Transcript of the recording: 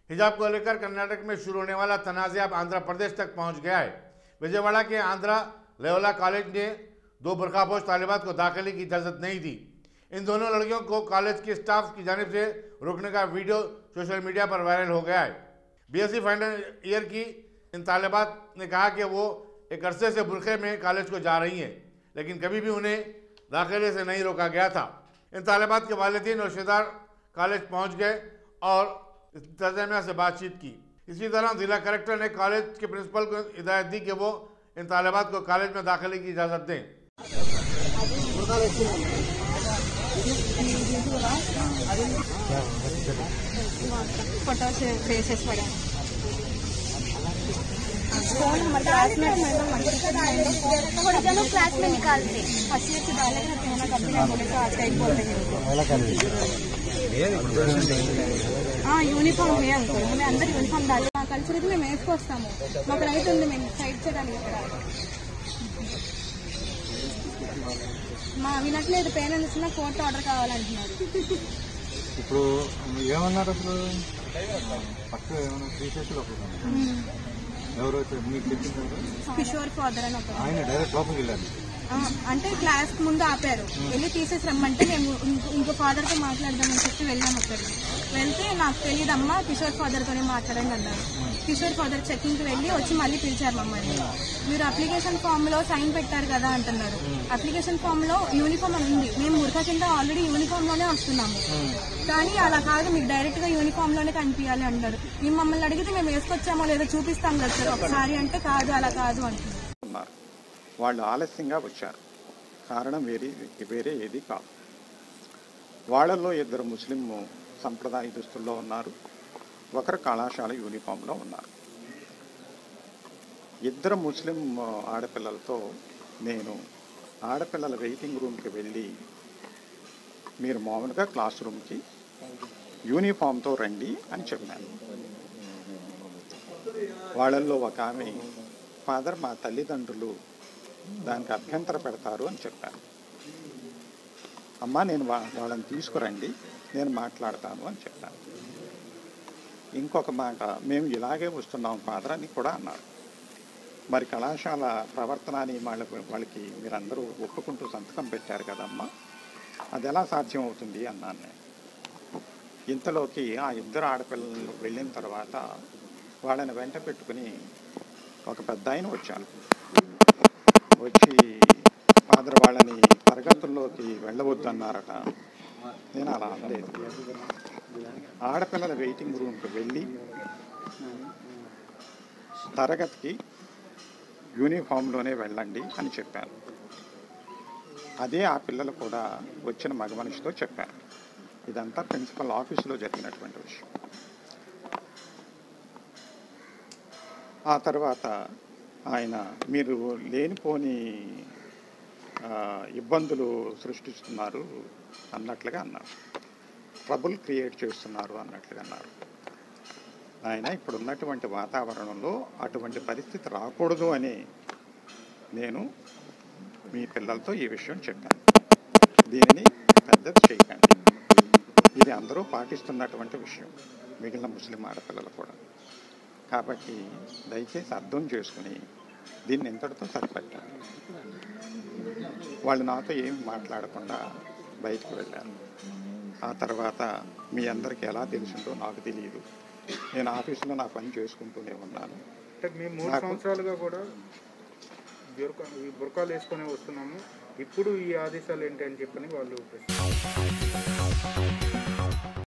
हिजाब को लेकर कर्नाटक में शुरू होने वाला तनाज़ा अब आंध्र प्रदेश तक पहुंच गया है। विजयवाड़ा के आंध्रा लेवला कॉलेज ने 2 बुर्कापोश तालिबात को दाखिले की इजाज़त नहीं दी। इन दोनों लड़कियों को कॉलेज के स्टाफ की जानिब से रोकने का वीडियो सोशल मीडिया पर वायरल हो गया है। बीएससी फाइनल ईयर की इन तालिबात ने कहा कि वो एक अरसे से बुरखे में कॉलेज को जा रही हैं, लेकिन कभी भी उन्हें दाखिले से नहीं रोका गया था। इन तालिबात के वालिदैन और रिश्तेदार कॉलेज पहुंच गए और इंतजामिया से बातचीत की। इसी तरह जिला कलेक्टर ने कॉलेज के प्रिंसिपल को हिदायत दी कि वो इन तालिबात को कॉलेज में दाखिले की इजाज़त दें। क्लास में निकालते యూనిఫామ్ అంకుల్ మేము అందరు యూనిఫామ్ దాని మా కల్చర్కి మేము వేసుకొస్తాము. మాకు రైట్ ఉంది మేము సైడ్ చేయడానికి. ఇక్కడ మా వినట్లేదు, పేరెంట్స్ నా కోర్టు ఆర్డర్ కావాలంటున్నారు. ఇప్పుడు ఏమన్నారు అసలు పక్క ఏమన్నా తీసేసి ఎవరు మీకు చెప్పింది? కిషోర్ ఫాదర్ అని ఒక ఆయన డైరెక్ట్ లోపలికి వెళ్ళారు. అంటే క్లాస్ ముందు ఆపారు, వెళ్ళి తీసేసి రమ్మంటే మేము ఇంకో ఫాదర్ తో మాట్లాడదామని చెప్పి వెళ్ళాము. అక్కడికి వెళ్తే నాకు తెలియదమ్మా కిషోర్ ఫాదర్ తోనే మాట్లాడండి అన్నారు. కిషోర్ ఫాదర్ చెకింగ్ కి వెళ్ళి వచ్చి మళ్ళీ పిలిచారు మమ్మల్ని. మీరు అప్లికేషన్ ఫామ్ లో సైన్ పెట్టారు కదా అంటున్నారు. అప్లికేషన్ ఫామ్ లో యూనిఫామ్ అని ఉంది. మేము మురక కింద ఆల్రెడీ యూనిఫామ్ లోనే వస్తున్నాము, కానీ అలా కాదు, మీకు డైరెక్ట్ గా యూనిఫామ్ లోనే కనిపించాలి అంటారు. మేము మమ్మల్ని అడిగితే మేము వేసుకొచ్చామో లేదో చూపిస్తాం కదా సార్ ఒకసారి అంటే, కాదు అలా కాదు అంటున్నారు. వాళ్ళు ఆలస్యంగా వచ్చారు, కారణం వేరే ఏది కాదు. వాళ్ళల్లో 2 ముస్లిం సంప్రదాయ దుస్తుల్లో ఉన్నారు, ఒకరు కళాశాల యూనిఫామ్లో ఉన్నారు. 2 ముస్లిం ఆడపిల్లలతో నేను ఆడపిల్లల వెయిటింగ్ రూమ్కి వెళ్ళి మీరు మామూలుగా క్లాస్ రూమ్కి యూనిఫామ్తో రండి అని చెప్పాను. వాళ్ళల్లో ఒక ఆమె, ఫాదర్ మా తల్లిదండ్రులు దానికి అభ్యంతర పెడతారు అని చెప్పాను. అమ్మా నేను వాళ్ళని తీసుకురండి, నేను మాట్లాడతాను అని చెప్పాను. ఇంకొక మాట, మేము ఇలాగే వస్తున్నాం ఫాదర్ అని కూడా అన్నారు. మరి కళాశాల ప్రవర్తన అని వాళ్ళకి మీరందరూ ఒప్పుకుంటూ సంతకం పెట్టారు కదమ్మా, అది ఎలా సాధ్యం అవుతుంది అన్నాను నేను. ఇంతలోకి ఆ 2 ఆడపిల్లలు వెళ్ళిన తర్వాత వాళ్ళని వెంట పెట్టుకుని ఒక పెద్ద ఆయన వచ్చాను. వచ్చి ఫాదర్ వాళ్ళని తరగతుల్లోకి వెళ్ళవద్దన్నారట. నేను అలా అనలేదు. ఆడపిల్లల వెయిటింగ్ రూమ్కి వెళ్ళి తరగతికి యూనిఫామ్లోనే వెళ్ళండి అని చెప్పాను. అదే ఆ పిల్లలు కూడా వచ్చిన మగ మనిషితో చెప్పాను. ఇదంతా ప్రిన్సిపల్ ఆఫీసులో జరిగినటువంటి విషయం. ఆ తర్వాత ఆయన మీరు లేనిపోని ఇబ్బందులు సృష్టిస్తున్నారు అన్నట్లుగా అన్నారు, ట్రబుల్ క్రియేట్ చేస్తున్నారు అన్నట్లుగా అన్నారు. ఆయన ఇప్పుడు ఉన్నటువంటి వాతావరణంలో అటువంటి పరిస్థితి రాకూడదు అని నేను మీ పిల్లలతో ఈ విషయం చెప్పాను. దీనిని పెద్దది చేయకండి, ఇది అందరూ పాటిస్తున్నటువంటి విషయం, మిగిలిన ముస్లిం ఆడపిల్లలు కూడా. కాబట్టి దయచేసి అర్థం చేసుకుని దీన్ని ఇంతటితో సరిపెట్టాలి. వాళ్ళు నాతో ఏమి మాట్లాడకుండా బయటకు వెళ్ళారు. ఆ తర్వాత మీ అందరికీ ఎలా తెలిసిందో నాకు తెలియదు. నేను ఆఫీసులో నా పని చేసుకుంటూనే ఉన్నాను. మేము 3 సంవత్సరాలుగా కూడా బుర్కాలు వేసుకొని వస్తున్నాము. ఇప్పుడు ఈ ఆదేశాలు ఏంటి అని చెప్పని వాళ్ళు